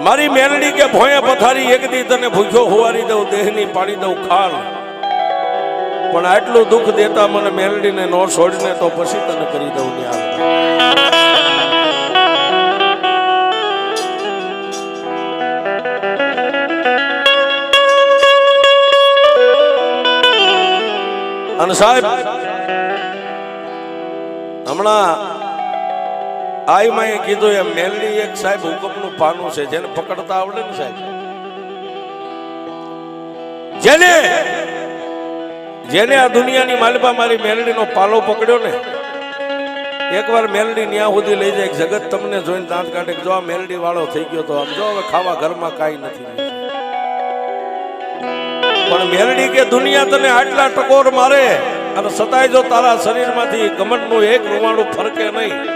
મારી મેલડી કે ભોયા પથારી એક દી તને ભૂખ્યો હોવારી દઉં, દેહની પાડી દઉં ખાલ, પણ આટલું દુઃખ દેતા મને મેલડીને નો છોડીને તો પછી તને કરી દઉં ન્યાલ. અને સાહેબ હમણાં આઈ માએ કીધું એમ મેલડી એક સાહેબ હુકમનું પાનું છે, જેને પકડતા આવડે ને સાહેબ, જેને આ દુનિયાની માલિપા મારી મેલડીનો પાલો પકડ્યો ને, એકવાર મેલડી ન્યા સુધી લઈ જાય, જગત તમને જોઈને દાંત કાઢે, જો આ મેલડી વાળો થઈ ગયો તો આમ જો હવે ખાવા ઘરમાં કાંઈ નથી. પણ મેલડી કે દુનિયા તને આટલા ટકોર મારે અને સતાય જો તારા શરીરમાંથી ઘમંડનું એક રૂવાણું ફરકે નહીં,